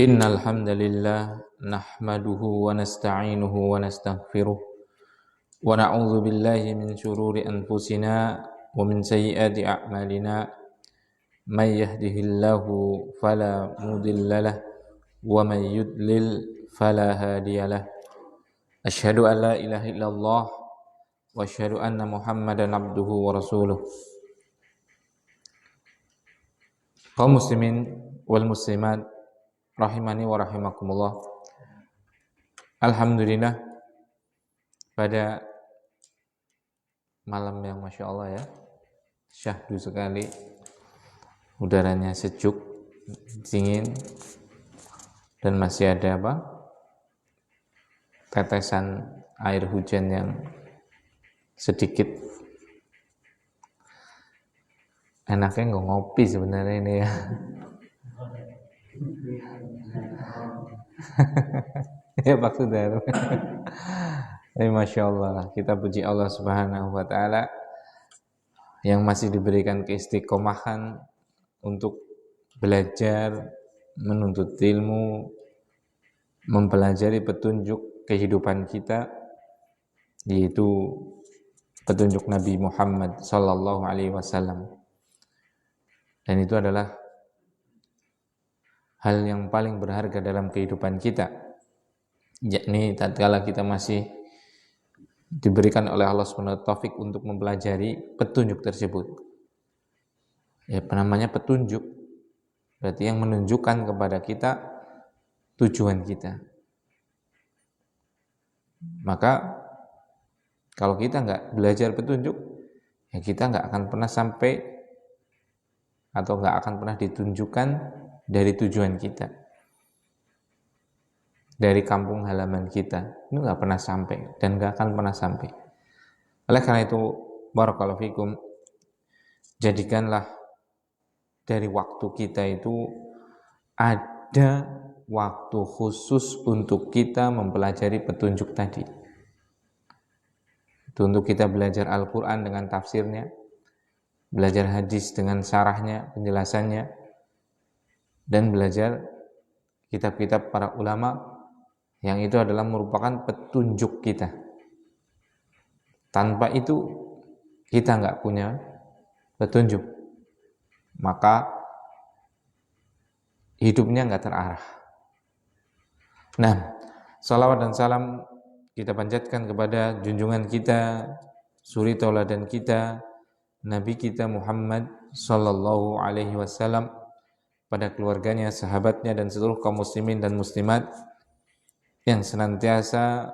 Innal hamdalillah nahmaduhu wa nasta'inuhu wa nastaghfiruh wa na'udzu billahi min shururi anfusina wa min sayyiati a'malina may yahdihillahu fala mudilla lahu wa may yudlil fala hadiyalah. Asyhadu an la ilaha illallah wa asyhadu anna Muhammadan abduhu wa rasuluh. Kaum muslimin wal muslimat rahimani wa rahimakumullah. Alhamdulillah, pada malam yang Masya Allah ya, syahdu sekali, udaranya sejuk, dingin, dan masih ada tetesan air hujan yang sedikit. Enaknya nggak ngopi sebenarnya ini ya. Ya maksudnya. Masya Allah, kita puji Allah Subhanahu wa Ta'ala yang masih diberikan keistiqomahan untuk belajar, menuntut ilmu, mempelajari petunjuk kehidupan kita, yaitu petunjuk Nabi Muhammad sallallahu alaihi wasallam. Dan itu adalah hal yang paling berharga dalam kehidupan kita, yakni tatkala kita masih diberikan oleh Allah SWT taufik untuk mempelajari petunjuk tersebut. Ya, namanya petunjuk berarti yang menunjukkan kepada kita tujuan kita. Maka kalau kita nggak belajar petunjuk, ya kita nggak akan pernah sampai atau nggak akan pernah ditunjukkan dari tujuan kita, dari kampung halaman kita. Ini nggak pernah sampai dan nggak akan pernah sampai. Oleh karena itu, barakallahu fikum, jadikanlah dari waktu kita itu ada waktu khusus untuk kita mempelajari petunjuk tadi. Itu untuk kita belajar Al-Quran dengan tafsirnya, belajar hadis dengan syarahnya, penjelasannya, dan belajar kitab-kitab para ulama yang itu adalah merupakan petunjuk kita. Tanpa itu kita nggak punya petunjuk, maka hidupnya nggak terarah. Nah, salawat dan salam kita panjatkan kepada junjungan kita, suri tauladan kita, Nabi kita Muhammad sallallahu alaihi wasallam, pada keluarganya, sahabatnya, dan seluruh kaum muslimin dan muslimat yang senantiasa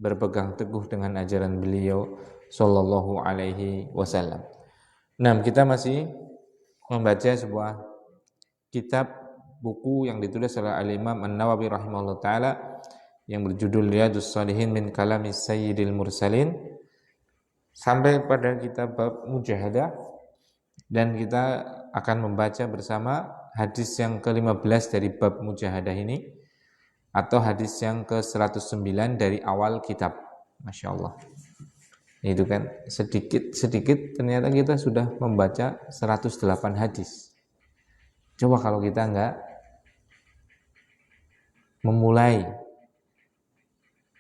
berpegang teguh dengan ajaran beliau sallallahu alaihi wasallam. Nah, kita masih membaca sebuah kitab buku yang ditulis oleh Al-Imam An-Nawawi rahimahullah ta'ala yang berjudul Riyadhus Shalihin min Kalami Sayyidil Mursalin, sampai pada kitab bab mujahadah, dan kita akan membaca bersama hadis yang ke-15 dari bab mujahadah ini, atau hadis yang ke-109 dari awal kitab. Masya Allah, itu kan sedikit ternyata kita sudah membaca 108 hadis. Coba kalau kita enggak memulai,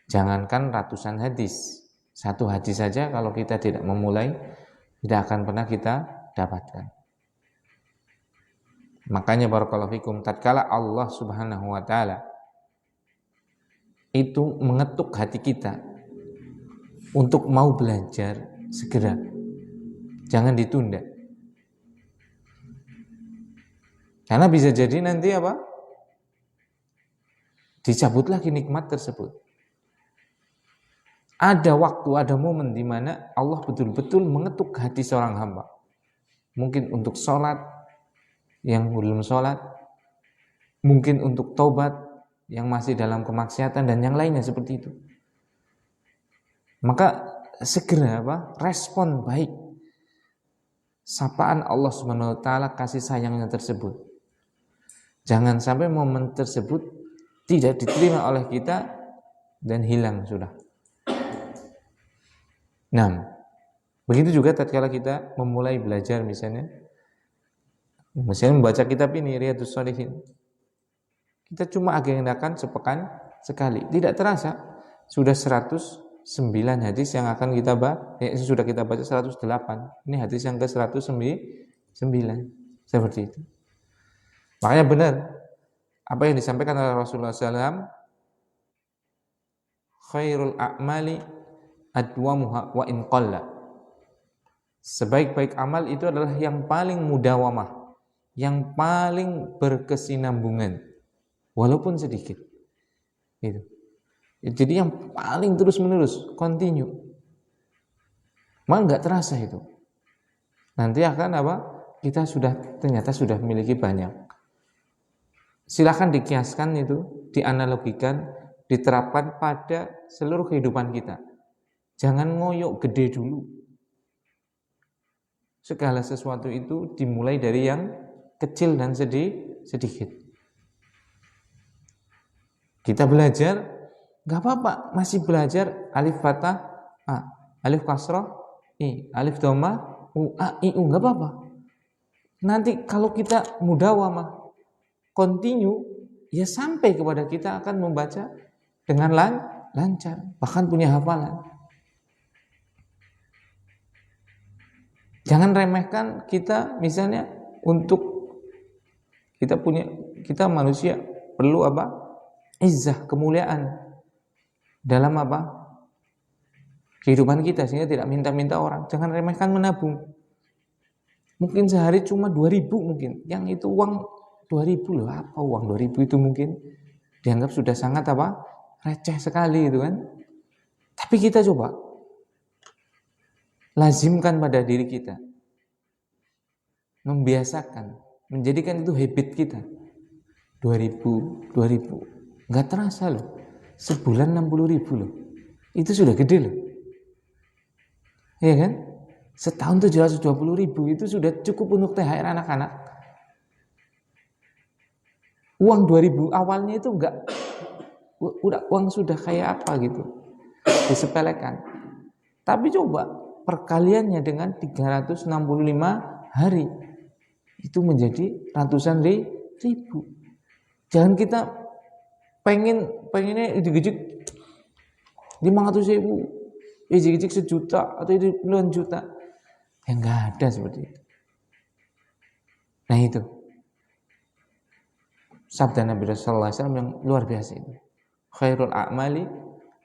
jangankan ratusan hadis, satu hadis saja kalau kita tidak memulai, tidak akan pernah kita dapatkan. Makanya barakallahu fikum, tatkala Allah Subhanahu wa Ta'ala itu mengetuk hati kita untuk mau belajar segera, jangan ditunda, karena bisa jadi nanti dicabut lagi nikmat tersebut. Ada waktu, ada momen di mana Allah betul-betul mengetuk hati seorang hamba, mungkin untuk sholat yang belum sholat, mungkin untuk taubat yang masih dalam kemaksiatan, dan yang lainnya seperti itu. Maka segera respon baik sapaan Allah Subhanahu wa Ta'ala, kasih sayangnya tersebut. Jangan sampai momen tersebut tidak diterima oleh kita dan hilang sudah. Nah, begitu juga tatkala kita memulai belajar misalnya membaca kitab ini, Riyadhus Shalihin. Kita cuma agendakan sepekan sekali. Tidak terasa sudah 109 hadis yang akan kita baca, sudah kita baca 108. Ini hadis yang ke-109. Seperti itu. Makanya benar apa yang disampaikan oleh Rasulullah SAW, khairul a'mali adwamuha wa in qalla. Sebaik-baik amal itu adalah yang paling mudawamah, yang paling berkesinambungan walaupun sedikit. Gitu. Jadi yang paling terus-menerus, continue. Maka enggak terasa itu. Nanti akan apa? Kita ternyata sudah memiliki banyak. Silakan dikiaskan itu, dianalogikan, diterapkan pada seluruh kehidupan kita. Jangan ngoyok gede dulu. Segala sesuatu itu dimulai dari yang kecil dan sedikit. Kita belajar, nggak apa-apa, masih belajar alif fathah, a, alif kasrah, i, alif dhamma, u, a, i, u, nggak apa-apa. Nanti kalau kita mudawamah, continue, ya sampai kepada kita akan membaca dengan lancar, bahkan punya hafalan. Jangan remehkan kita, misalnya untuk kita manusia perlu apa? Izzah, kemuliaan dalam apa? Kehidupan kita, sehingga tidak minta-minta orang. Jangan remehkan menabung. Mungkin sehari cuma 2.000 mungkin. Yang itu uang 2.000 loh, apa uang 2.000 itu mungkin dianggap sudah sangat apa? Receh sekali itu kan. Tapi kita coba lazimkan pada diri kita, membiasakan, menjadikan itu habit kita. 2.000, nggak terasa loh, sebulan 60.000 loh, itu sudah gede loh, ya kan? Setahun 720.000 itu sudah cukup untuk THR anak-anak. Uang 2.000 awalnya itu udah uang sudah kayak apa gitu, disepelekan. Tapi coba perkaliannya dengan 365 hari, itu menjadi ratusan ribu. Jangan kita pengennya ijik-ijik 500.000, ijik-ijik 1 juta atau itu puluhan juta. Ya enggak ada seperti itu. Nah itu sabda Nabi sallallahu alaihi wasallam yang luar biasa itu. Khairul a'mali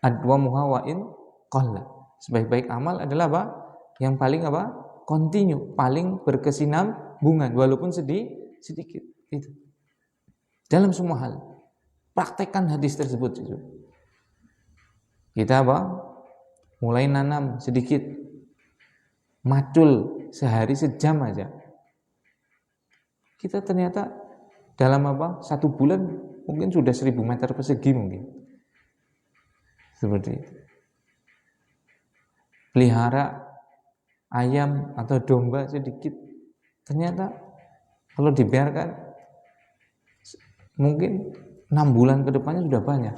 adwamuha wa in qalla. Sebaik-baik amal adalah apa? Yang paling apa? Continue, paling berkesinambungan walaupun sedikit. Itu. Dalam semua hal. Praktekkan hadis tersebut itu. Kita apa? Mulai nanam sedikit. Macul sehari sejam aja. Kita ternyata dalam apa? 1 bulan mungkin sudah 1.000 meter persegi mungkin. Seperti itu. Pelihara ayam atau domba sedikit, ternyata kalau dibiarkan mungkin 6 bulan ke depannya sudah banyak.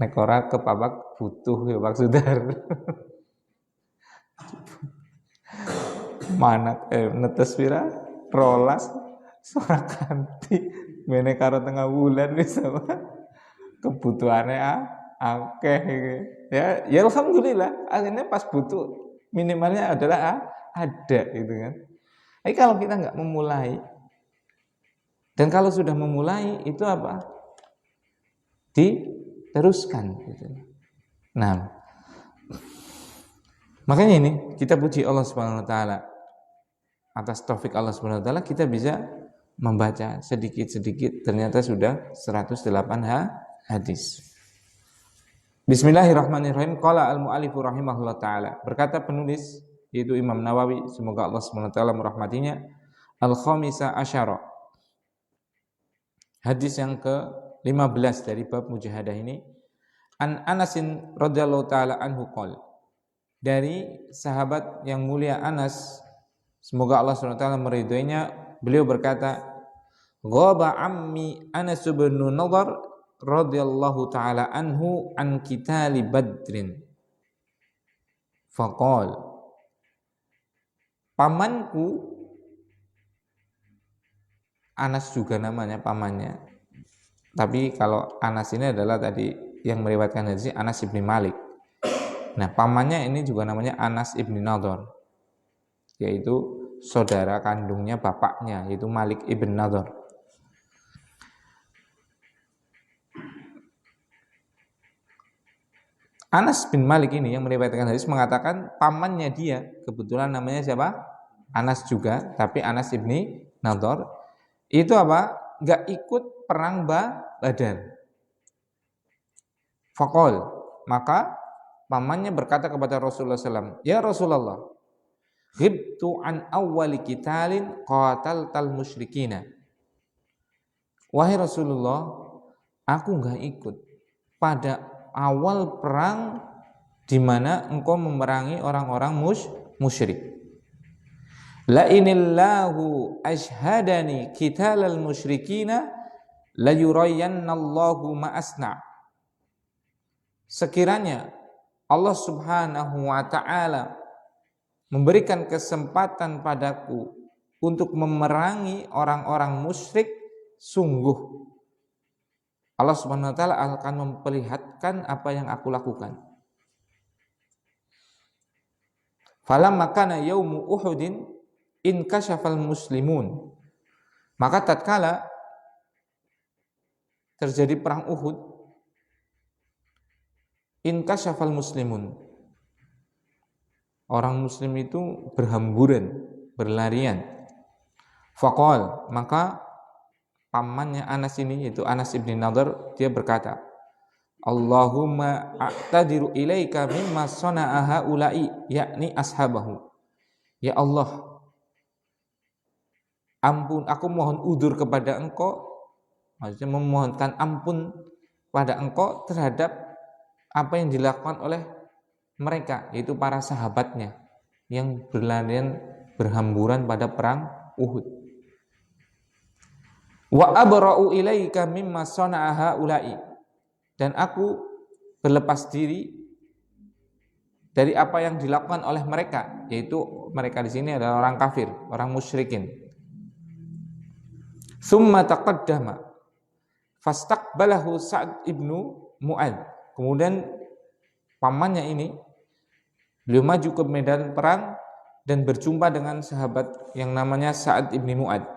Nek ora kepapak butuh ya Pak Sudar. Mana netes pira rolas seorang kanti mene karo tengah bulan bisa kebutuhannya akeh ya alhamdulillah akhirnya pas butuh minimalnya adalah ada gitu kan. Tapi kalau kita nggak memulai, dan kalau sudah memulai itu apa? Diteruskan gitu. Nah, makanya ini kita puji Allah Subhanahu wa taala atas taufik Allah Subhanahu wa taala kita bisa membaca sedikit-sedikit ternyata sudah 108 hadis. Bismillahirrahmanirrahim. Qala al-mu'allifu rahimahullah ta'ala. Berkata penulis yaitu Imam Nawawi, semoga Allah SWT merahmatinya, al-khamisa asyara. Hadis yang ke-15 dari bab mujahadah ini. An Anasin radhiyallahu ta'ala anhu qala. Dari sahabat yang mulia Anas, semoga Allah SWT meridhoinya, beliau berkata, Ghaba ammi Anas bin Nadhr radhiyallahu ta'ala anhu an qitali Badrin. Faqal, pamanku, Anas juga namanya pamannya, Tapi kalau Anas ini adalah tadi yang meriwayatkan hadis Anas ibni Malik. Nah, pamannya ini juga namanya Anas ibni Nadhr, yaitu saudara kandungnya bapaknya, yaitu Malik ibn Nadhr. Anas bin Malik ini yang meriwayatkan hadis mengatakan pamannya dia, kebetulan namanya siapa? Anas juga, tapi Anas ibni Nadhr itu apa? Gak ikut perang Badar. Faqol, maka pamannya berkata kepada Rasulullah SAW, ya Rasulullah, ghibtu an awwali qitalin qataltal musyrikina. Wahai Rasulullah, aku gak ikut pada awal perang di mana engkau memerangi orang-orang musyrik. La inillahu ashhadani qitalal musyrikina la yurayannallahu ma asna. Sekiranya Allah Subhanahu wa taala memberikan kesempatan padaku untuk memerangi orang-orang musyrik, sungguh Allah Subhanahu wa taala akan memperlihatkan apa yang aku lakukan. Falamma kana yaumu Uhudin inkashafal muslimun. Maka tatkala terjadi perang Uhud, inkashafal muslimun. Orang muslim itu berhamburan, berlarian. Faqal, maka pamannya Anas ini, yaitu Anas ibn Nadhr, dia berkata, Allahumma a'tadiru ilaika mimma sana'a haula'i, yakni ashabahu. Ya Allah, ampun, aku mohon udzur kepada engkau, maksudnya memohonkan ampun pada engkau terhadap apa yang dilakukan oleh mereka, yaitu para sahabatnya yang berlarian berhamburan pada perang Uhud. Wa abra'u ilaika mimma sana'a haula'i, dan aku berlepas diri dari apa yang dilakukan oleh mereka, yaitu mereka di sini adalah orang kafir, orang musyrikin. Tsumma taqaddama fastaqbalahu Sa'd ibnu Mu'adz. Kemudian pamannya ini beliau maju ke medan perang dan berjumpa dengan sahabat yang namanya Sa'd ibni Mu'adz.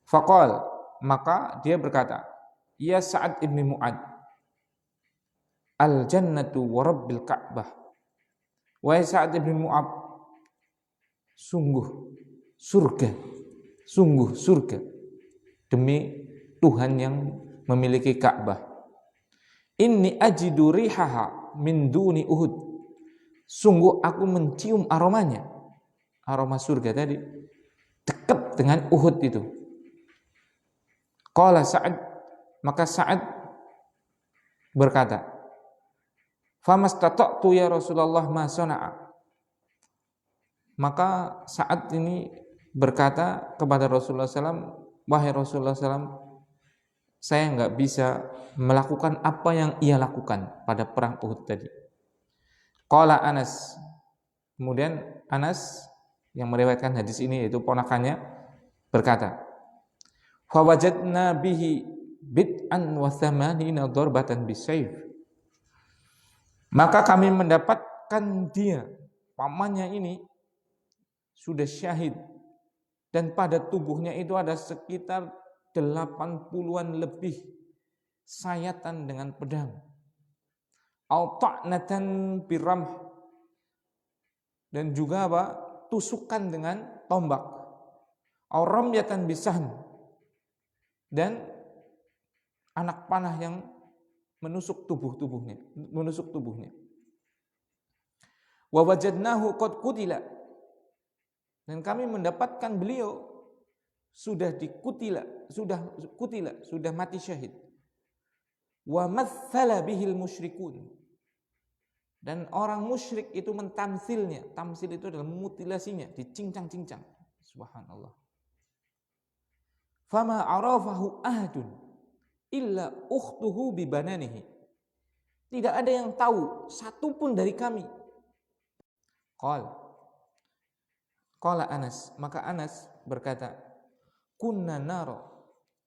Faqal, maka dia berkata, ya Sa'd ibni Mu'adz, al jannatu wa rabbil Ka'bah. Wahai Sa'd ibni Mu'adz, sungguh surga demi Tuhan yang memiliki Ka'bah. Inni ajidu rihaha min duni Uhud. Sungguh aku mencium aromanya, aroma surga tadi dekat dengan Uhud itu. Qala Sa'ad, maka Sa'ad berkata, famastata'tu ya Rasulullah ma sana'a. Maka Sa'ad ini berkata kepada Rasulullah SAW, wahai Rasulullah SAW, saya enggak bisa melakukan apa yang ia lakukan pada perang Uhud tadi. Qala Anas, kemudian Anas yang meriwayatkan hadis ini, yaitu ponakannya, berkata, fawajadna bihi bid'an wa thamanina darbatan bisayf. Maka kami mendapatkan dia, pamannya ini, sudah syahid, dan pada tubuhnya itu ada sekitar 80-an lebih sayatan dengan pedang. Au ta'natan biramh, dan juga apa? Tusukan dengan tombak. Au ramyatan bisahm, dan anak panah yang menusuk tubuhnya. Wa wajadnahu qad qutila, dan kami mendapatkan beliau sudah mati syahid. Wa matsala bihil musyrikun, dan orang musyrik itu mentamsilnya. Tamsil itu adalah mutilasinya, dicincang-cincang. Subhanallah. Fama arafahu ahadun illa ukhtuhu bibananihi. Tidak ada yang tahu satupun dari kami. Qala Anas, maka Anas berkata, kunna nara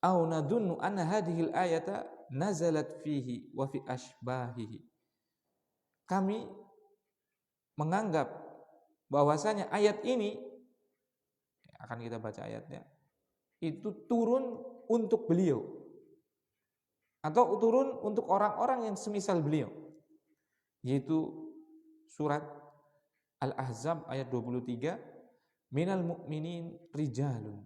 au nadunnu anna hadhil ayata nazalat fihi wa fi ashbahihi. Kami menganggap bahwasanya ayat ini, akan kita baca ayatnya, itu turun untuk beliau atau turun untuk orang-orang yang semisal beliau, yaitu surat Al-Ahzab ayat 23, minal mu'minin rijalun.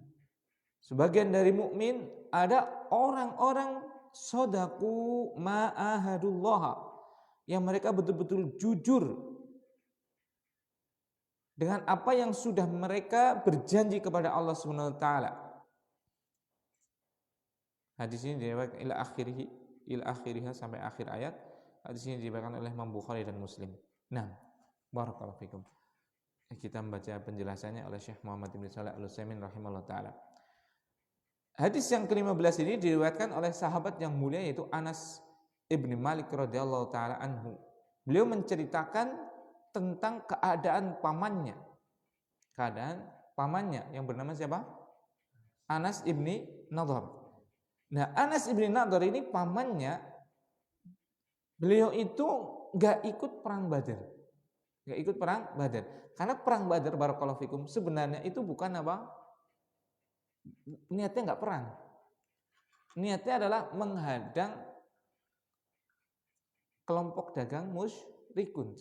Sebagian dari mukmin ada orang-orang sodaku ma'ahadullah, yang mereka betul-betul jujur dengan apa yang sudah mereka berjanji kepada Allah Subhanahu wa taala. Hadis ini diriwayatkan ila akhirih sampai akhir ayat. Hadis ini diriwayatkan oleh Imam Bukhari dan Muslim. Nah, barakallahu fikum. Kita membaca penjelasannya oleh Syekh Muhammad bin Shalih Al-Utsaimin rahimahullah taala. Hadis yang ke-15 ini diriwayatkan oleh sahabat yang mulia, yaitu Anas ibn Malik radhiyallahu taala anhu. Beliau menceritakan tentang keadaan pamannya. Keadaan pamannya yang bernama siapa? Anas ibni Nadhr. Nah, Anas ibni Nadhr ini pamannya, beliau itu gak ikut perang Badar. Gak ikut perang Badar. Karena perang Badar, barakallahu fikum, sebenarnya itu bukan apa? Niatnya gak perang. Niatnya adalah menghadang kelompok dagang musyrikin.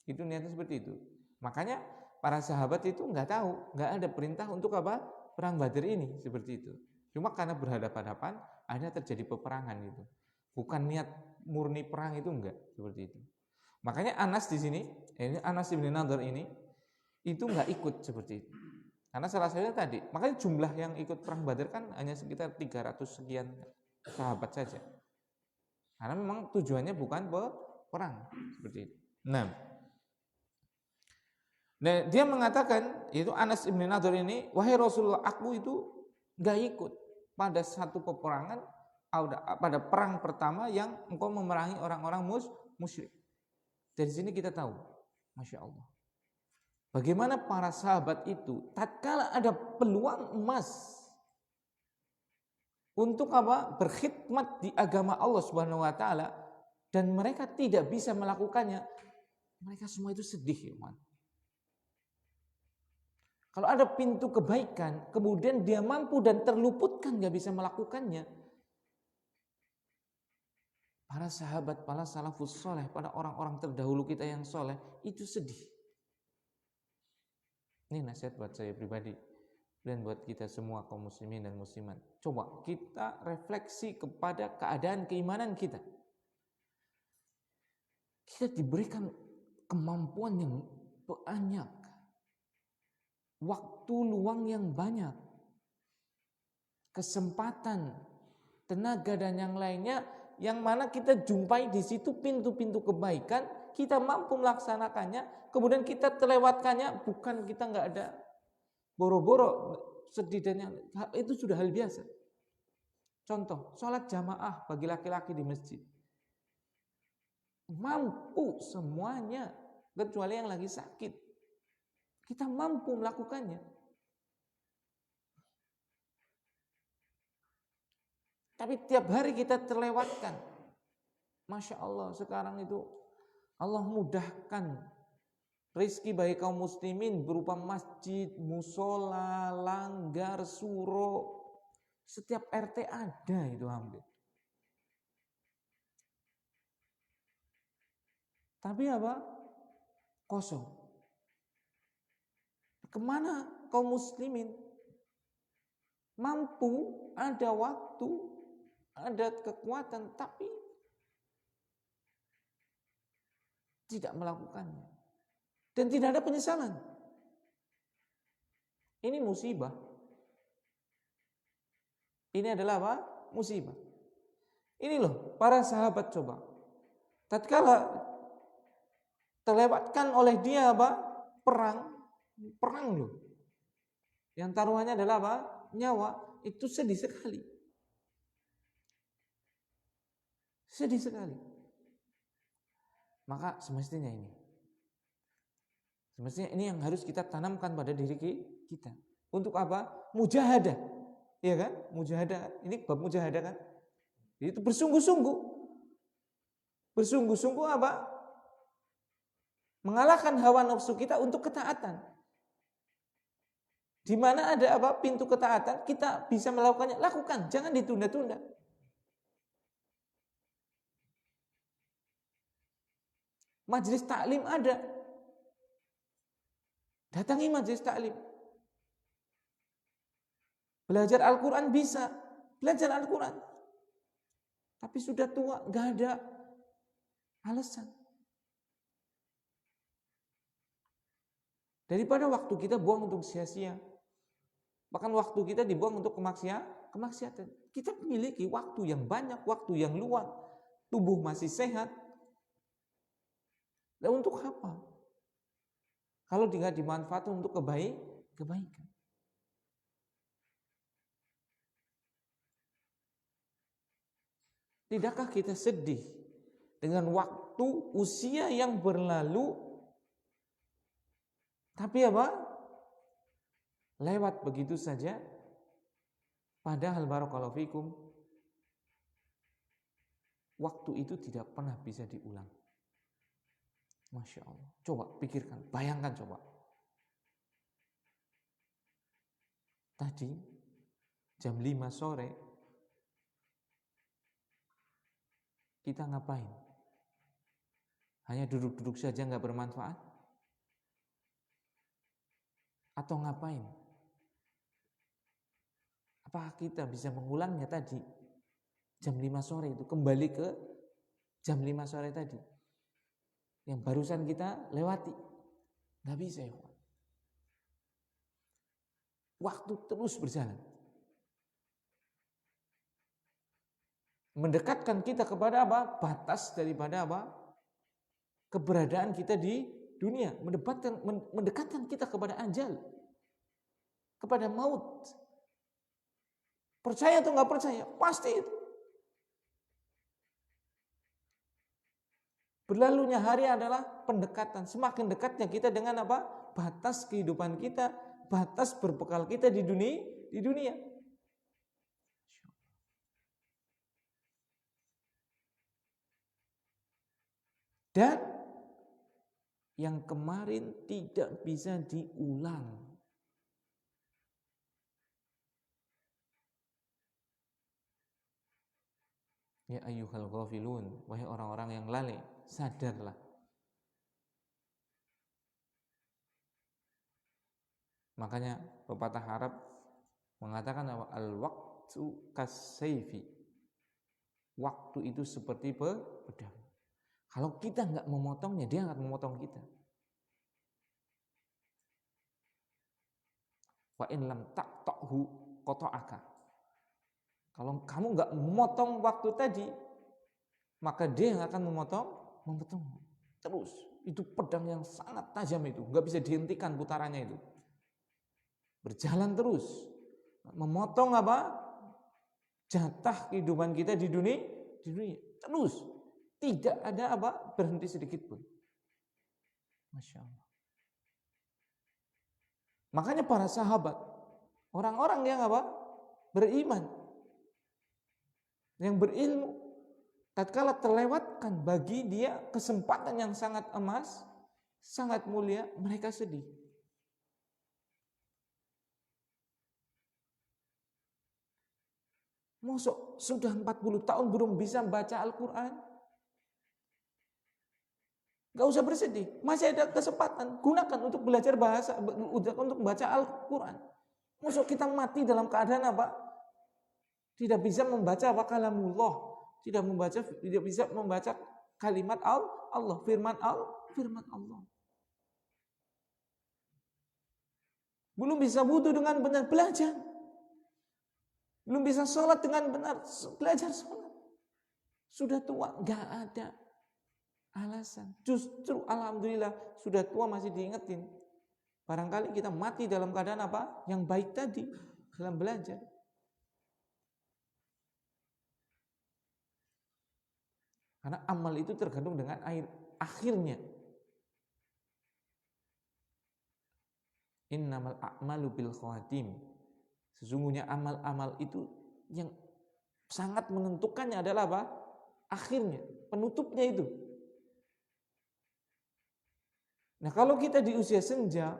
Itu niatnya seperti itu. Makanya para sahabat itu nggak tahu, nggak ada perintah untuk apa? Perang Badar ini, seperti itu. Cuma karena berhadapan-hadapan, akhirnya terjadi peperangan itu. Bukan niat murni perang, itu enggak, seperti itu. Makanya Anas di sini, Anas bin Nadhr ini, itu nggak ikut seperti itu. Karena salah satunya tadi, makanya jumlah yang ikut perang Badar kan hanya sekitar 300 sekian sahabat saja. Karena memang tujuannya bukan perang, seperti itu. Nah, dia mengatakan, itu Anas bin Nadhr ini, wahai Rasulullah, aku itu gak ikut pada satu peperangan, pada perang pertama yang engkau memerangi orang-orang musyrik. Dari sini kita tahu, Masya Allah, bagaimana para sahabat itu tatkala ada peluang emas untuk apa? Berkhidmat di agama Allah Subhanahu wa taala, dan mereka tidak bisa melakukannya, mereka semua itu sedih, ya, man. Kalau ada pintu kebaikan, kemudian dia mampu dan terluputkan, gak bisa melakukannya. Para sahabat, para salafus soleh, pada orang-orang terdahulu kita yang soleh, itu sedih. Ini nasihat buat saya pribadi, dan buat kita semua kaum muslimin dan muslimat. Coba kita refleksi kepada keadaan keimanan kita. Kita diberikan kemampuan yang banyak, waktu luang yang banyak, kesempatan, tenaga dan yang lainnya, yang mana kita jumpai di situ pintu-pintu kebaikan, kita mampu melaksanakannya, kemudian kita terlewatkannya, bukan kita nggak ada boro-boro sedih dan yang itu sudah hal biasa. Contoh, sholat jamaah bagi laki-laki di masjid, mampu semuanya kecuali yang lagi sakit, kita mampu melakukannya. Tapi tiap hari kita terlewatkan. Masya Allah, sekarang itu Allah mudahkan rezeki bagi kaum muslimin berupa masjid, musola, langgar, suro. Setiap RT ada itu hampir. Tapi apa? Kosong. Kemana kaum muslimin? Mampu, ada waktu, ada kekuatan, tapi tidak melakukannya. Dan tidak ada penyesalan. Ini musibah. Ini adalah apa? Musibah. Ini loh, para sahabat coba. Tatkala terlewatkan oleh dia apa? Perang loh. Yang taruhannya adalah apa? Nyawa. Itu sedih sekali. Sedih sekali. Maka semestinya ini yang harus kita tanamkan pada diri kita. Untuk apa? Mujahadah. Iya kan? Mujahadah kan? Ini bab mujahadah kan? Itu bersungguh-sungguh. Bersungguh-sungguh apa? Mengalahkan hawa nafsu kita untuk ketaatan. Di mana ada apa? Pintu ketaatan, kita bisa melakukannya, lakukan, jangan ditunda-tunda. Majelis taklim ada. Datangi majelis taklim. Belajar Al-Quran bisa. Belajar Al-Quran. Tapi sudah tua, gak ada alasan. Daripada waktu kita buang untuk sia-sia. Bahkan waktu kita dibuang untuk kemaksiatan. Kita memiliki waktu yang banyak, waktu yang luang. Tubuh masih sehat. Dan untuk apa? Kalau tidak dimanfaatkan untuk kebaikan. Tidakkah kita sedih dengan waktu usia yang berlalu, tapi apa? Lewat begitu saja. Padahal barakallahu fikum, waktu itu tidak pernah bisa diulang. Masya Allah. Coba pikirkan, bayangkan coba. Tadi jam 5 sore kita ngapain? Hanya duduk-duduk saja nggak bermanfaat? Atau ngapain? Apakah kita bisa mengulangnya tadi? Jam 5 sore itu, kembali ke jam 5 sore tadi. Yang barusan kita lewati. Nggak bisa ya. Waktu terus berjalan. Mendekatkan kita kepada apa? Batas daripada apa? Keberadaan kita di dunia. Mendekatkan kita kepada ajal. Kepada maut. Percaya atau nggak percaya? Pasti itu. Berlalunya hari adalah pendekatan. Semakin dekatnya kita dengan apa? Batas kehidupan kita, batas berbekal kita di dunia. Dan yang kemarin tidak bisa diulang. Ya ayyuhal ghafilun, wahai orang-orang yang lalai, sadarlah. Makanya pepatah Arab mengatakan bahwa al-waqtu kas-sayfi. Waktu itu seperti pedang. Kalau kita nggak memotongnya, dia akan memotong kita. Wa in lam taqta'hu qata'aka. Kalau kamu nggak memotong waktu tadi, maka dia yang akan memotong. Terus, itu pedang yang sangat tajam itu, nggak bisa dihentikan putarannya itu. Berjalan terus, memotong apa? Jatah kehidupan kita di dunia. Terus, tidak ada apa? Berhenti sedikit pun. Masya Allah. Makanya para sahabat, orang-orang yang apa? Beriman, yang berilmu, tatkala terlewatkan bagi dia kesempatan yang sangat emas, sangat mulia, mereka sedih. Mosok sudah 40 tahun belum bisa baca Al-Quran? Gak usah bersedih, masih ada kesempatan, gunakan untuk belajar bahasa, untuk baca Al-Quran. Mosok kita mati dalam keadaan apa? Tidak bisa membaca apa? Kalamullah, tidak bisa membaca kalimat Allah, firman Allah. Belum bisa wudu dengan benar, belajar. Belum bisa sholat dengan benar, belajar sholat. Sudah tua, gak ada alasan. Justru alhamdulillah sudah tua masih diingetin. Barangkali kita mati dalam keadaan apa? Yang baik tadi, dalam belajar. Karena amal itu tergantung dengan akhirnya. Innamal a'malu bil khawatim. Sesungguhnya amal-amal itu yang sangat menentukannya adalah apa? Akhirnya, penutupnya itu. Nah, kalau kita di usia senja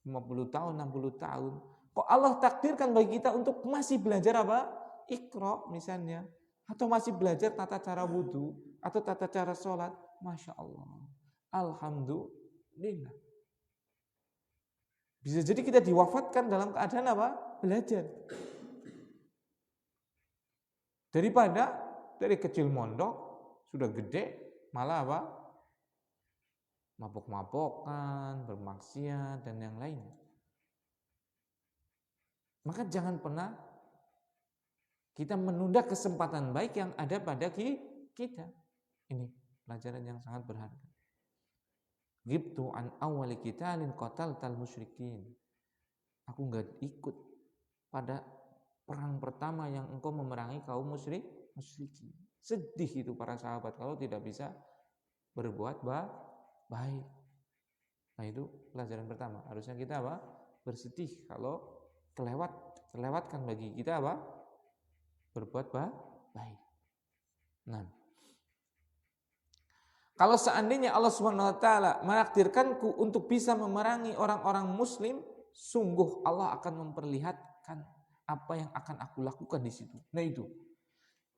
50 tahun, 60 tahun, kok Allah takdirkan bagi kita untuk masih belajar apa? Iqra misalnya, atau masih belajar tata cara wudhu atau tata cara sholat, Masya Allah, Alhamdulillah. Bisa jadi kita diwafatkan dalam keadaan apa? Belajar. Daripada dari kecil mondok, sudah gede, malah apa? Mabok-mabokan, bermaksiat, dan yang lainnya. Maka jangan pernah kita menunda kesempatan baik yang ada pada kita. Ini pelajaran yang sangat berharga. Ghibtu an awwali qitalin qataltal musyrikin. Aku enggak ikut pada perang pertama yang engkau memerangi kaum musyrikin. Sedih itu para sahabat kalau tidak bisa berbuat baik. Nah, itu pelajaran pertama. Harusnya kita apa? Bersedih kalau terlewatkan bagi kita apa? Berbuat baik. Nah, kalau seandainya Allah Subhanahu wa taala menakdirkanku untuk bisa memerangi orang-orang muslim, sungguh Allah akan memperlihatkan apa yang akan aku lakukan di situ. Nah, itu.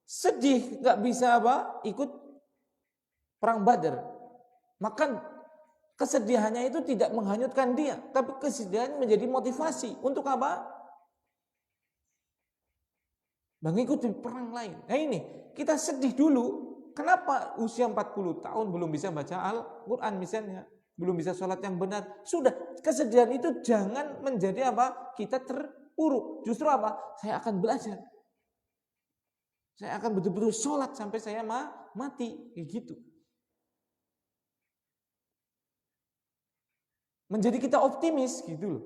Sedih enggak bisa apa? Ikut perang Badar. Maka kesedihannya itu tidak menghanyutkan dia, tapi kesedihan menjadi motivasi untuk apa? Mengikuti perang lain. Nah, ini kita sedih dulu. Kenapa usia 40 tahun belum bisa baca Al-Quran misalnya, belum bisa sholat yang benar? Sudah, kesedihan itu jangan menjadi apa? Kita terpuruk. Justru apa? Saya akan belajar. Saya akan betul-betul sholat sampai saya mati. Gitu. Menjadi kita optimis gitu loh.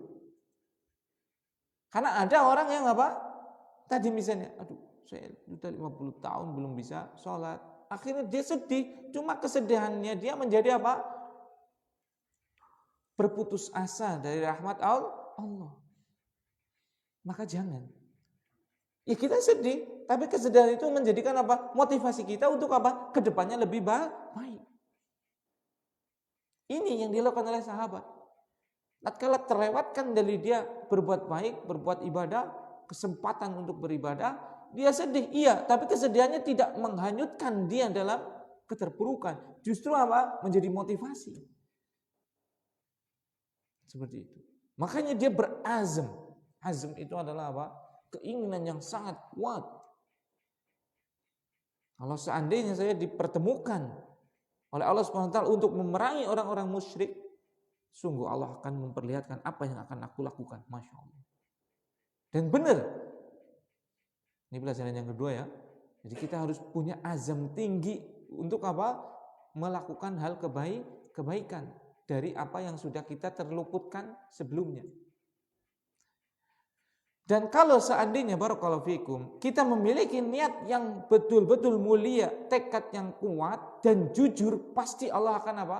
Karena ada orang yang apa? Tadi misalnya, aduh saya sudah 50 tahun belum bisa sholat. Akhirnya dia sedih, cuma kesedihannya dia menjadi apa? Berputus asa dari rahmat Allah. Maka jangan. Ya kita sedih, tapi kesedihan itu menjadikan apa? Motivasi kita untuk apa? Kedepannya lebih baik. Ini yang dilakukan oleh sahabat. Tatkala terlewatkan dari dia berbuat baik, berbuat ibadah, kesempatan untuk beribadah, dia sedih, iya, tapi kesedihannya tidak menghanyutkan dia dalam keterpurukan. Justru apa? Menjadi motivasi. Seperti itu. Makanya dia berazam. Azam itu adalah apa? Keinginan yang sangat kuat. Kalau seandainya saya dipertemukan oleh Allah SWT untuk memerangi orang-orang musyrik, sungguh Allah akan memperlihatkan apa yang akan aku lakukan. Masya Allah. Dan benar. Ini pelajaran yang kedua ya. Jadi kita harus punya azam tinggi untuk apa? Melakukan hal kebaikan dari apa yang sudah kita terluputkan sebelumnya. Dan kalau seandainya barakallahu fikum, kita memiliki niat yang betul-betul mulia, tekad yang kuat dan jujur, pasti Allah akan apa?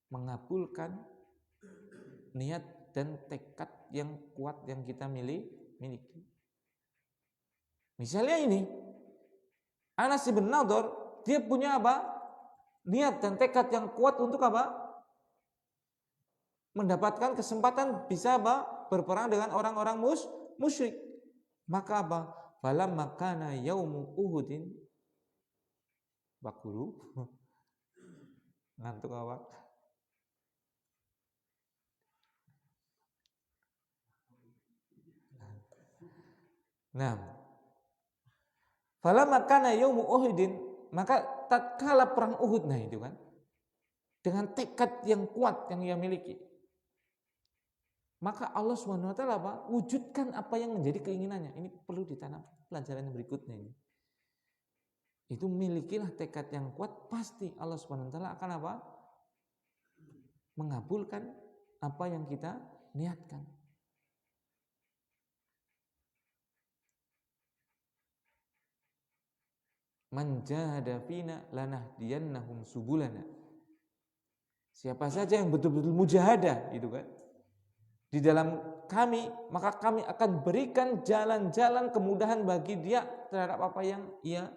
Mengabulkan niat dan tekad yang kuat yang kita miliki. Misalnya ini, Anas bin Nadhr, dia punya apa? Niat dan tekad yang kuat untuk apa? Mendapatkan kesempatan bisa apa? Berperang dengan orang-orang musyrik. Maka apa? Falamma kana yaumu Uhudin bakuru. Ngantuk apa? Nah, falamma kana yaumu Uhudin, maka tatkala perang Uhud, nah itu kan, dengan tekad yang kuat yang ia miliki, maka Allah SWT apa? Wujudkan apa yang menjadi keinginannya. Ini perlu ditanam pelajaran yang berikutnya ini. Itu milikilah tekad yang kuat, pasti Allah SWT akan apa? Mengabulkan apa yang kita niatkan. Man jahada fina lanahdiyannahum subulana. Siapa saja yang betul-betul mujahadah, gitu kan? di dalam kami, maka kami akan berikan jalan-jalan kemudahan bagi dia terhadap apa yang ia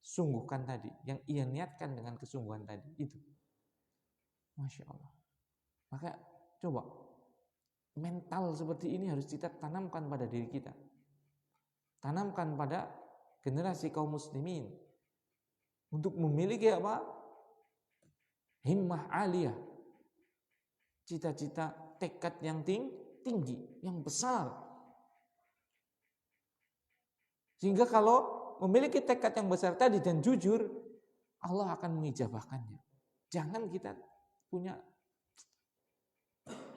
sungguhkan tadi, yang ia niatkan dengan kesungguhan tadi itu. Masya Allah. Maka coba mental seperti ini harus kita tanamkan pada diri kita, tanamkan pada generasi kaum muslimin untuk memiliki apa? Himmah aliyah, cita-cita, tekad yang tinggi, yang besar. Sehingga kalau memiliki tekad yang besar tadi dan jujur, Allah akan mengijabahkannya. Jangan kita punya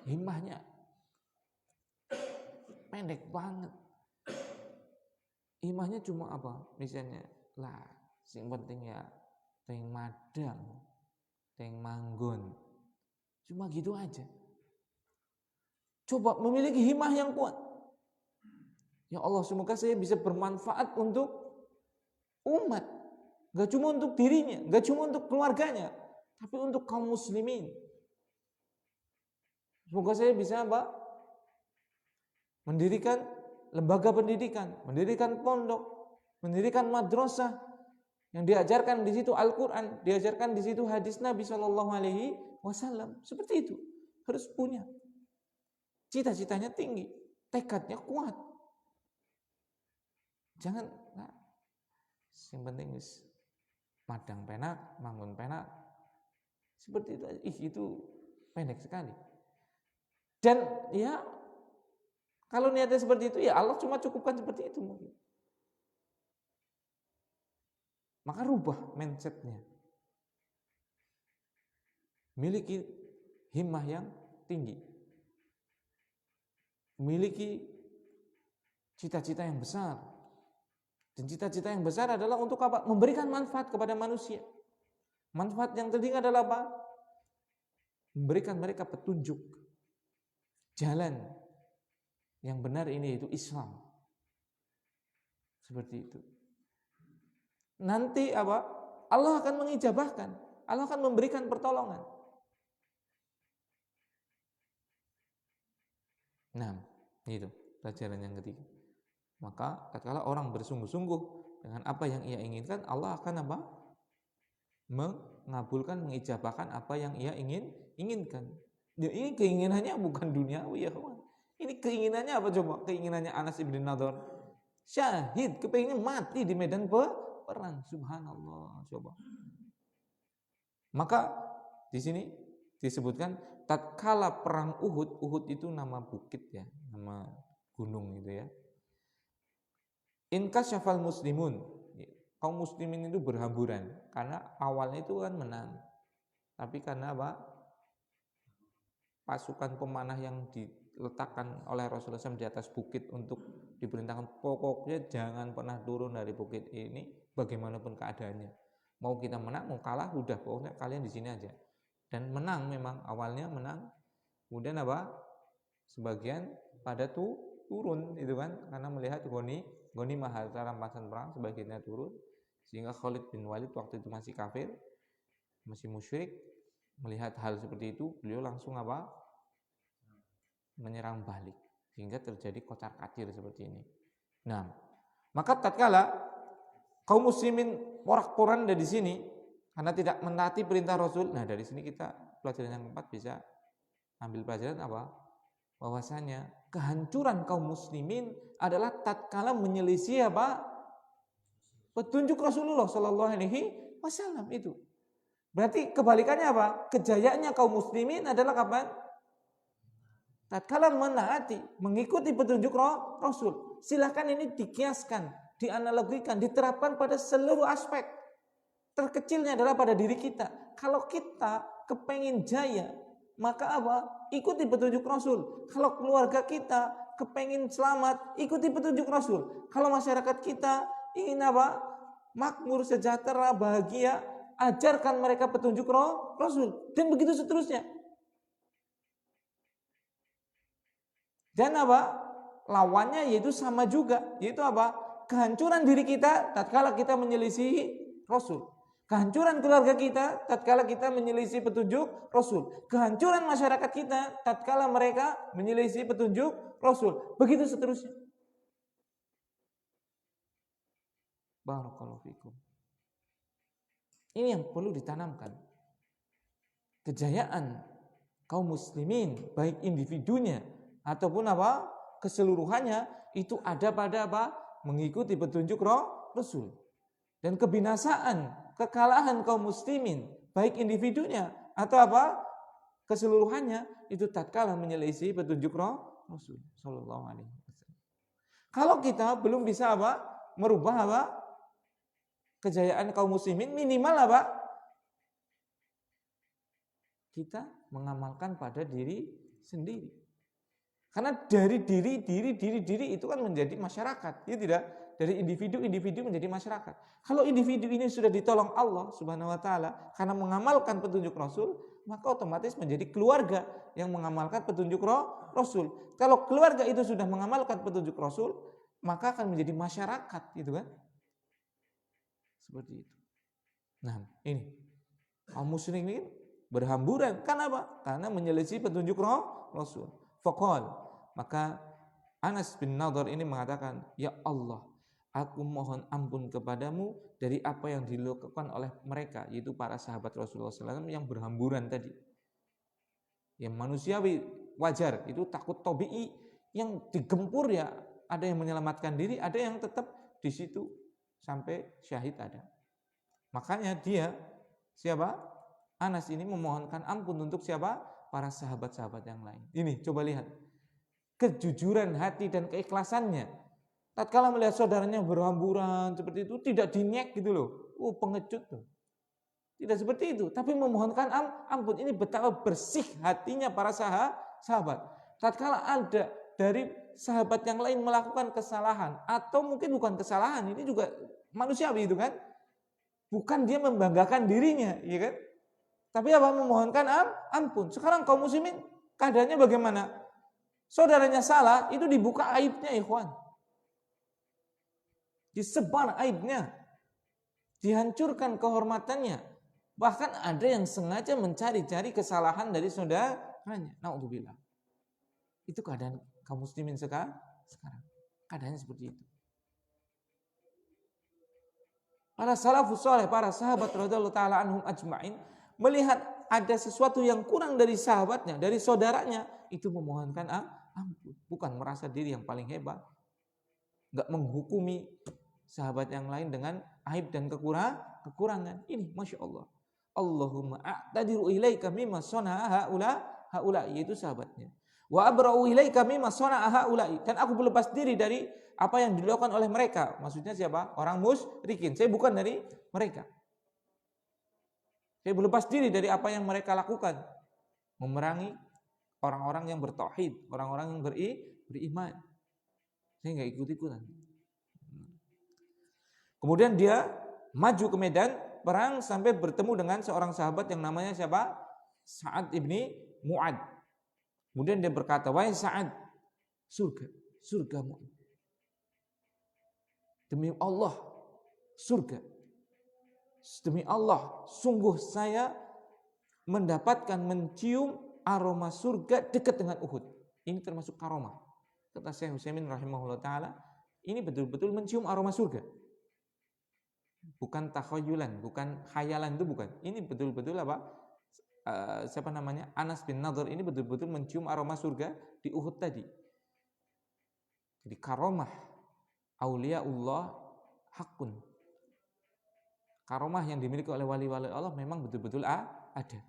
himmahnya pendek banget. Himmahnya cuma apa? Misalnya, lah, sing penting ya teng madang, teng manggon. Cuma gitu aja. Coba memiliki himmah yang kuat. Ya Allah, semoga saya bisa bermanfaat untuk umat. Gak cuma untuk dirinya, gak cuma untuk keluarganya, tapi untuk kaum muslimin. Semoga saya bisa apa? Mendirikan lembaga pendidikan, mendirikan pondok, mendirikan madrasah yang diajarkan di situ Al-Qur'an, diajarkan di situ hadis Nabi Shallallahu alaihi wasallam. Seperti itu. Harus punya. Cita-citanya tinggi, tekadnya kuat. Jangan yang penting madang penak, manggon penak. Seperti itu. Itu pendek sekali. Dan ya kalau niatnya seperti itu, ya Allah cuma cukupkan seperti itu mungkin. Maka rubah mindsetnya. Miliki himmah yang tinggi. Memiliki cita-cita yang besar. Dan cita-cita yang besar adalah untuk apa? Memberikan manfaat kepada manusia. Manfaat yang tertinggi adalah apa? Memberikan mereka petunjuk jalan yang benar ini, yaitu Islam. Seperti itu. Nanti apa? Allah akan mengijabahkan. Allah akan memberikan pertolongan. Nah, itu pelajaran yang ketiga. Maka tatkala orang bersungguh-sungguh dengan apa yang ia inginkan, Allah akan apa? Mengabulkan, mengijabahkan apa yang ia inginkan. Ini keinginannya bukan duniawi ya kawan. Ini keinginannya apa coba? Keinginannya Anas ibn Nadhr. Syahid, kepengen mati di medan perang. Subhanallah, coba. Maka di sini disebutkan tatkala perang Uhud, Uhud itu nama bukit ya, nama gunung gitu ya. Inkasyafal muslimun, kaum muslimin itu berhamburan karena awalnya itu kan menang. Tapi karena apa? Pasukan pemanah yang diletakkan oleh Rasulullah SAW di atas bukit untuk diperintahkan pokoknya jangan pernah turun dari bukit ini bagaimanapun keadaannya. Mau kita menang, mau kalah, udah pokoknya kalian di sini aja. Dan menang memang awalnya menang. Kemudian apa? Sebagian pada turun itu kan karena melihat goni mahal rampasan perang, sebagiannya turun sehingga Khalid bin Walid waktu itu masih kafir, masih musyrik. Melihat hal seperti itu, beliau langsung apa? Menyerang balik sehingga terjadi kocar-kacir seperti ini. Nah, maka tatkala kaum muslimin porak-poranda di sini karena tidak menaati perintah Rasul. Nah, dari sini kita pelajaran yang keempat bisa ambil pelajaran apa? Bahwasanya kehancuran kaum muslimin adalah tatkala menyelisih apa? Petunjuk Rasulullah Shallallahu alaihi wasallam itu. Berarti kebalikannya apa? Kejayaannya kaum muslimin adalah kapan? Tatkala menaati, mengikuti petunjuk Rasul. Silahkan ini dikiaskan, dianalogikan, diterapkan pada seluruh aspek. Terkecilnya adalah pada diri kita. Kalau kita kepengin jaya, maka apa? Ikuti petunjuk Rasul. Kalau keluarga kita kepengin selamat, ikuti petunjuk Rasul. Kalau masyarakat kita ingin apa? Makmur, sejahtera, bahagia, ajarkan mereka petunjuk Rasul. Dan begitu seterusnya. Dan apa? Lawannya yaitu sama juga. Yaitu apa? Kehancuran diri kita tatkala kita menyelisihi Rasul. Kehancuran keluarga kita tatkala kita menyelisih petunjuk Rasul. Kehancuran masyarakat kita tatkala mereka menyelisih petunjuk Rasul. Begitu seterusnya. Barakallahu fikum. Ini yang perlu ditanamkan. Kejayaan kaum muslimin, baik individunya ataupun keseluruhannya, itu ada pada mengikuti petunjuk Rasul. Dan kebinasaan, kekalahan kaum muslimin, baik individunya atau keseluruhannya, itu tatkala menyelisih petunjuk Rasul sallallahu alaihi wasallam. Kalau kita belum bisa merubah kejayaan kaum muslimin, minimal kita mengamalkan pada diri sendiri. Karena dari diri itu kan menjadi masyarakat, ya tidak? Dari individu menjadi masyarakat. Kalau individu ini sudah ditolong Allah Subhanahu wa taala karena mengamalkan petunjuk Rasul, maka otomatis menjadi keluarga yang mengamalkan petunjuk Rasul. Kalau keluarga itu sudah mengamalkan petunjuk Rasul, maka akan menjadi masyarakat, gitu kan? Seperti itu. Nah, ini kaum muslimin berhamburan. Kenapa? Karena menyelisih petunjuk Rasul. Faqal, maka Anas bin Nadhr ini mengatakan, ya Allah, aku mohon ampun kepadamu dari apa yang dilakukan oleh mereka, yaitu para sahabat Rasulullah SAW yang berhamburan tadi. Yang manusiawi wajar, itu takut tabi'i, yang digempur ya ada yang menyelamatkan diri, ada yang tetap di situ sampai syahid ada. Makanya dia, siapa? Anas ini memohonkan ampun untuk siapa? Para sahabat-sahabat yang lain. Ini coba lihat kejujuran hati dan keikhlasannya. Tatkala melihat saudaranya berhamburan seperti itu, tidak dinyek gitu loh. Pengecut tuh. Tidak seperti itu, tapi memohonkan ampun. Ini betapa bersih hatinya para sahabat. Tatkala ada dari sahabat yang lain melakukan kesalahan, atau mungkin bukan kesalahan, ini juga manusiawi itu kan. Bukan dia membanggakan dirinya, ya kan? Tapi memohonkan ampun. Sekarang kaum muslimin keadaannya bagaimana? Saudaranya salah, itu dibuka aibnya, ikhwan. Disebar aibnya. Dihancurkan kehormatannya. Bahkan ada yang sengaja mencari-cari kesalahan dari saudaranya. Na'udzubillah. Itu keadaan kaum muslimin sekarang. Keadaannya seperti itu. Para salafus saleh, para sahabat radhiyallahu taala anhum ajma'in, melihat ada sesuatu yang kurang dari sahabatnya, dari saudaranya, itu memohonkan ampun. Bukan merasa diri yang paling hebat. Enggak menghukumi sahabat yang lain dengan aib dan kekurangan. Ini Masya Allah. Allahumma a'tadiru ilaika mimma sana'a haula, yaitu sahabatnya. Wa abra'u ilaika mimma sana'a haula, dan aku berlepas diri dari apa yang dilakukan oleh mereka. Maksudnya siapa? Orang musyrikin. Saya bukan dari mereka. Saya berlepas diri dari apa yang mereka lakukan. Memerangi orang-orang yang bertauhid, orang-orang yang beriman. Saya enggak ikut-ikutan. Kemudian dia maju ke medan perang sampai bertemu dengan seorang sahabat yang namanya siapa? Sa'ad ibni Mu'ad. Kemudian dia berkata, wahai Sa'ad, surga Mu'ad. Demi Allah, surga. Demi Allah, sungguh saya mendapatkan mencium aroma surga dekat dengan Uhud. Ini termasuk karomah. Kata Syekh Utsaimin rahimahullah ta'ala, ini betul-betul mencium aroma surga. Bukan takhayulan, bukan khayalan, itu bukan. Ini betul-betul Anas bin Nadhr ini betul-betul mencium aroma surga di Uhud tadi. Jadi karomah auliyaullah hakun. Karomah yang dimiliki oleh wali-wali Allah memang betul-betul ada.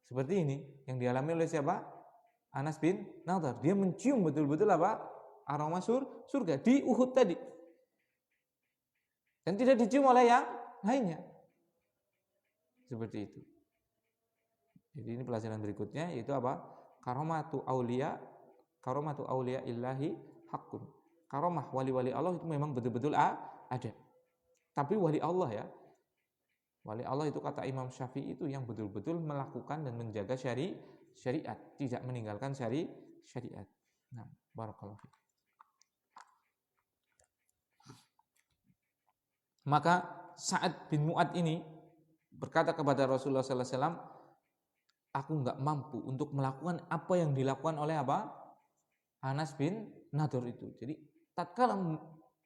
Seperti ini yang dialami oleh siapa? Anas bin Nadhr. Dia mencium betul-betul aroma surga di Uhud tadi. Dan tidak dicium oleh yang lainnya. Seperti itu. Jadi ini pelajaran berikutnya, yaitu Karomatu auliya illahi hakun. Karomah wali-wali Allah itu memang betul-betul ada. Tapi wali Allah ya. Wali Allah itu kata Imam Syafi'i itu yang betul-betul melakukan dan menjaga syariat, tidak meninggalkan syariat. Nah, barakallahu fiik. Maka Sa'ad bin Mu'ad ini berkata kepada Rasulullah sallallahu alaihi wasallam, aku enggak mampu untuk melakukan apa yang dilakukan oleh apa? Anas bin Nadur itu. Jadi tatkala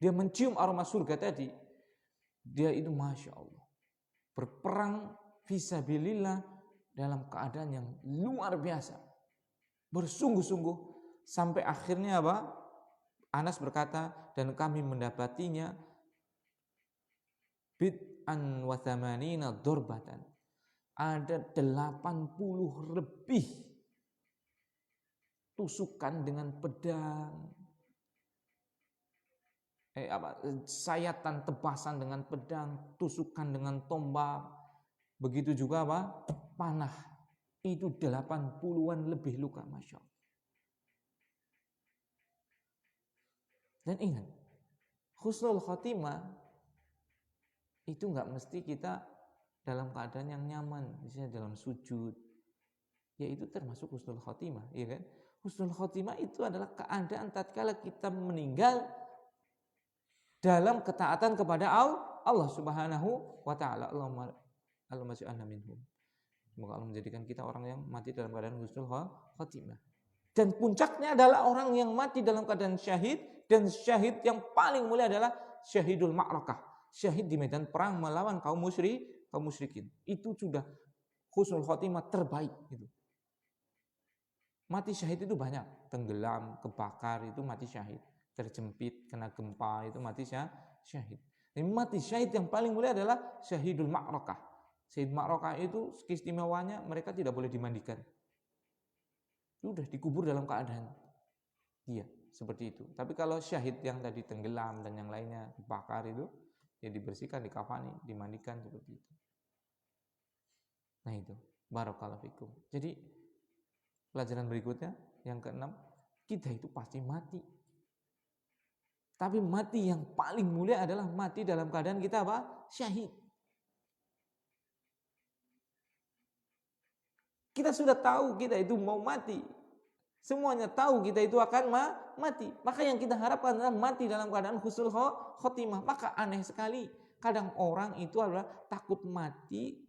dia mencium aroma surga tadi, dia itu Masya Allah berperang fisabilillah dalam keadaan yang luar biasa, bersungguh-sungguh, sampai akhirnya apa? Anas berkata, dan kami mendapatinya bid'an wa thamanina dorbatan, ada 80 lebih tusukan dengan pedang, sayatan, tebasan dengan pedang, tusukan dengan tombak, begitu juga apa? Panah. Itu 80-an lebih luka, Masya Allah. Dan ingat, husnul khotimah itu nggak mesti kita dalam keadaan yang nyaman, misalnya dalam sujud, ya itu termasuk husnul khotimah, ya kan? Husnul khotimah itu adalah keadaan tatkala kita meninggal dalam ketaatan kepada Allah Subhanahu wa taala. Allahumma ja'alna minhum. Semoga Allah menjadikan kita orang yang mati dalam keadaan husnul khotimah. Dan puncaknya adalah orang yang mati dalam keadaan syahid, dan syahid yang paling mulia adalah syahidul ma'rakah. Syahid di medan perang melawan kaum musyrikin. Itu sudah husnul khotimah terbaik itu. Mati syahid itu banyak, tenggelam, kebakar itu mati syahid, terjepit, kena gempa itu mati syahid. Tapi mati syahid yang paling mulia adalah syahidul ma'rakah. Syahid ma'rakah itu keistimewanya mereka tidak boleh dimandikan. Sudah dikubur dalam keadaan dia seperti itu. Tapi kalau syahid yang tadi tenggelam dan yang lainnya dibakar itu, ya dibersihkan, dikafani, dimandikan seperti itu. Nah itu, barakallahu fikum. Jadi pelajaran berikutnya yang keenam, kita itu pasti mati. Tapi mati yang paling mulia adalah mati dalam keadaan kita apa? Syahid. Kita sudah tahu kita itu mau mati. Semuanya tahu kita itu akan mati. Maka yang kita harapkan adalah mati dalam keadaan husnul khotimah. Maka aneh sekali. Kadang orang itu adalah takut mati,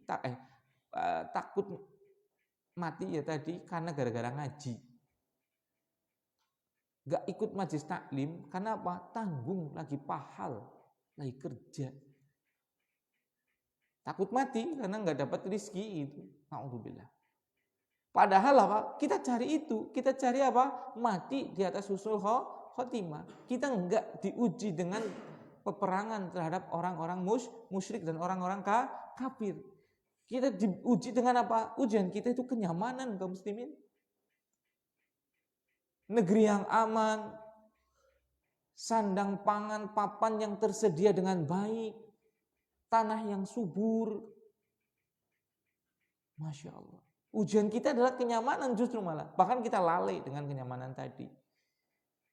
takut mati ya tadi karena gara-gara ngaji. Gak ikut majelis taklim karena apa? Tanggung, lagi pahal, lagi kerja. Takut mati karena gak dapat rezeki itu. Na'udzubillah. Padahal apa? Kita cari itu, kita cari apa? Mati di atas husnul khotimah. Kita enggak diuji dengan peperangan terhadap orang-orang musyrik dan orang-orang kafir. Kita diuji dengan apa? Ujian kita itu kenyamanan kaum muslimin. Negeri yang aman, sandang pangan, papan yang tersedia dengan baik, tanah yang subur. Masya Allah. Ujian kita adalah kenyamanan justru malah. Bahkan kita lalai dengan kenyamanan tadi.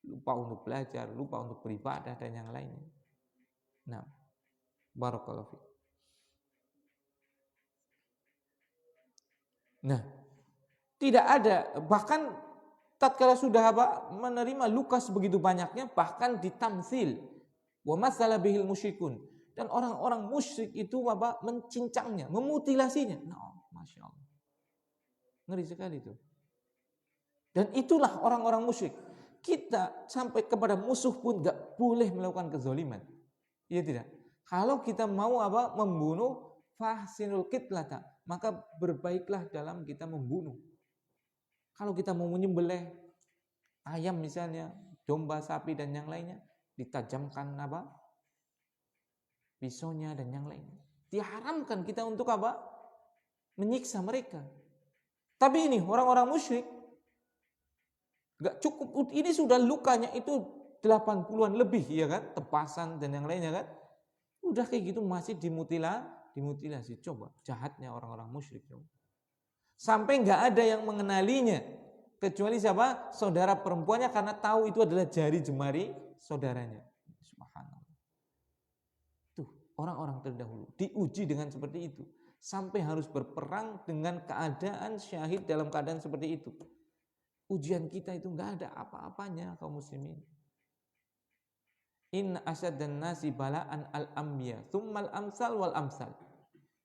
Lupa untuk belajar, lupa untuk beribadah dan yang lainnya. Nah, barakallahu fiik. Nah, tidak ada, bahkan tatkala sudah menerima luka sebegitu banyaknya, bahkan ditamsil. Wa matsala bihil musyrikun. Dan orang-orang musyrik itu mencincangnya, memutilasinya. Nah, Masya Allah. Ngeri sekali itu. Dan itulah orang-orang musyrik. Kita sampai kepada musuh pun gak boleh melakukan kezaliman. Iya tidak? Kalau kita mau membunuh, fahsinul qitlata, maka berbaiklah dalam kita membunuh. Kalau kita mau menyembelih ayam misalnya, domba, sapi dan yang lainnya, ditajamkan pisaunya dan yang lainnya. Diharamkan kita untuk menyiksa mereka. Tapi ini orang-orang musyrik gak cukup, ini sudah lukanya itu 80-an lebih, ya kan? Tebasan dan yang lainnya kan. Udah kayak gitu masih dimutilasi. Coba jahatnya orang-orang musyrik. Sampai gak ada yang mengenalinya kecuali siapa? Saudara perempuannya, karena tahu itu adalah jari jemari saudaranya. Subhanallah. Tuh, orang-orang terdahulu diuji dengan seperti itu. Sampai harus berperang dengan keadaan syahid dalam keadaan seperti itu. Ujian kita itu nggak ada apa-apanya kaum muslimin. Inna asyaddan nasi bala'an al-anbiya, tsummal amsal wal amsal.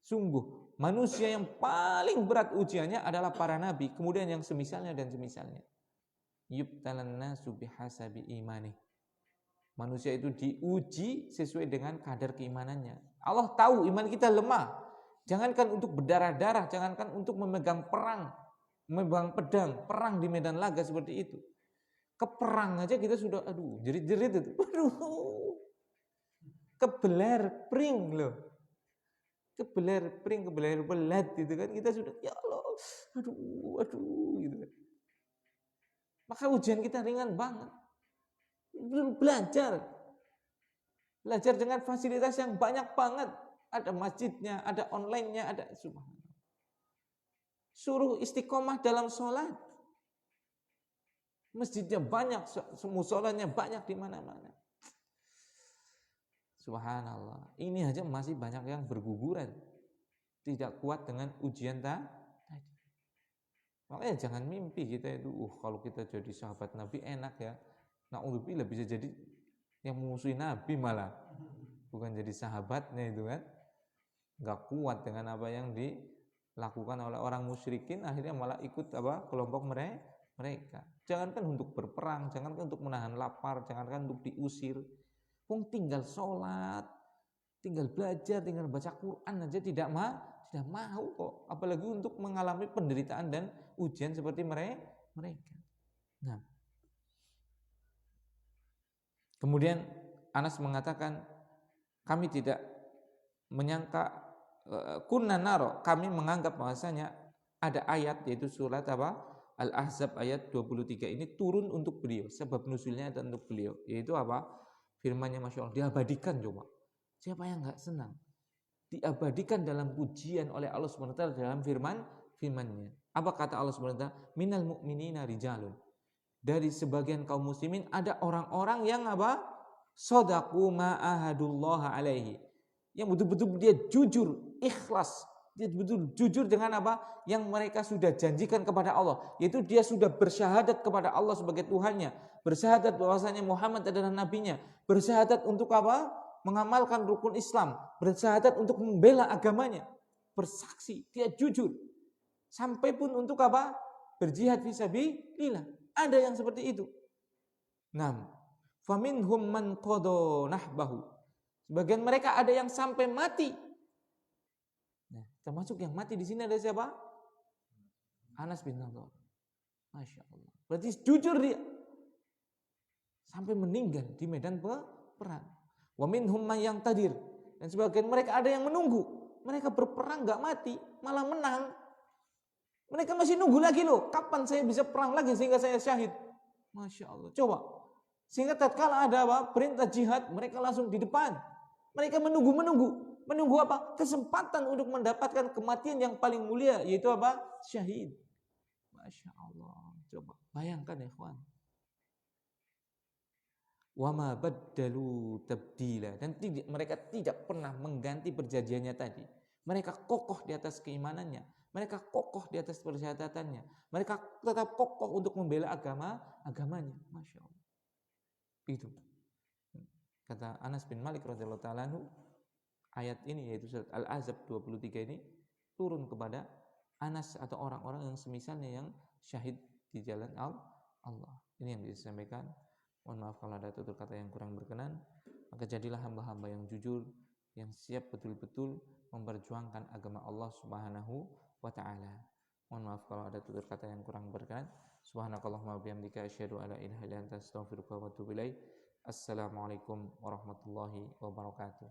Sungguh manusia yang paling berat ujiannya adalah para nabi, kemudian yang semisalnya dan semisalnya. Yubtalan nasu bihasabi imani. Manusia itu diuji sesuai dengan kadar keimanannya. Allah tahu iman kita lemah. Jangankan untuk berdarah-darah, jangankan untuk memegang perang, memegang pedang, perang di medan laga seperti itu. Keperang aja kita sudah jerit-jerit itu. Aduh. Kebeler pring loh. Kebeler pring, kebeler belat gitu kan. Kita sudah ya Allah, aduh gitu kan. Maka ujian kita ringan banget. Belum belajar. Belajar dengan fasilitas yang banyak banget. Ada masjidnya, ada online-nya, ada subhanallah. Suruh istiqomah dalam sholat. Masjidnya banyak, musolanya banyak di mana-mana. Subhanallah. Ini aja masih banyak yang berguguran. Tidak kuat dengan ujian tadi. Makanya jangan mimpi kita itu, kalau kita jadi sahabat Nabi enak ya. Na'udzubillah bisa jadi yang memusuhi Nabi malah. Bukan jadi sahabatnya itu kan. Gak kuat dengan apa yang dilakukan oleh orang musyrikin, akhirnya malah ikut kelompok mereka. Jangankan untuk berperang, jangankan untuk menahan lapar, jangankan untuk diusir. Tinggal sholat, tinggal belajar, tinggal baca Quran aja tidak mau kok. Apalagi untuk mengalami penderitaan dan ujian seperti mereka. Nah, kemudian Anas mengatakan, kami tidak menyangka, kunna naro, kami menganggap bahwasanya ada ayat, yaitu surat Al-Ahzab ayat 23 ini turun untuk beliau. Sebab nuzulnya ada untuk beliau, yaitu firman-Nya Masya Allah, diabadikan coba. Siapa yang gak senang? Diabadikan dalam pujian oleh Allah SWT dalam firman-Nya. Apa kata Allah SWT? Minal mu'minina rijalun. Dari sebagian kaum muslimin ada orang-orang yang Shadaqu ma'ahadullah alaihi. Yang betul-betul dia jujur, ikhlas. Dia betul jujur dengan yang mereka sudah janjikan kepada Allah, yaitu dia sudah bersyahadat kepada Allah sebagai Tuhannya, bersyahadat bahwasanya Muhammad adalah nabinya, bersyahadat untuk mengamalkan rukun Islam, bersyahadat untuk membela agamanya, bersaksi, dia jujur. Sampai pun untuk berjihad fisabilillah. Ada yang seperti itu. Nah, faminhum man qada nahbahu. Sebagian mereka ada yang sampai mati. Nah, termasuk yang mati di sini ada siapa? Anas bin Nadhr. Masya Allah. Berarti jujur dia. Sampai meninggal di medan perang. Wa minhum man yaqtadir. Dan sebagian mereka ada yang menunggu. Mereka berperang gak mati, malah menang. Mereka masih nunggu lagi loh. Kapan saya bisa perang lagi sehingga saya syahid? Masya Allah. Coba. Sehingga tatkala ada perintah jihad, mereka langsung di depan. Mereka menunggu. Menunggu apa? Kesempatan untuk mendapatkan kematian yang paling mulia, yaitu syahid. Masya Allah. Coba bayangkan ya ikhwan. Wa ma baddalu tabdila. Dan mereka tidak pernah mengganti perjanjiannya tadi. Mereka kokoh di atas keimanannya. Mereka kokoh di atas persyahadatannya. Mereka tetap kokoh untuk membela agamanya. Masya Allah. Itu. Kata Anas bin Malik radhiyallahu ta'ala anhu, ayat ini yaitu surat Al-Ahzab 23 ini turun kepada Anas atau orang-orang yang semisalnya yang syahid di jalan Allah. Ini yang disampaikan. Mohon maaf kalau ada tutur kata yang kurang berkenan. Maka jadilah hamba-hamba yang jujur, yang siap betul-betul memperjuangkan agama Allah Subhanahu wa ta'ala. Mohon maaf kalau ada tutur kata yang kurang berkenan. Subhanakallahumma bihamdika asyhadu an la ilaha illa anta astaghfiruka wa atubu ilaik. Assalamualaikum warahmatullahi wabarakatuh.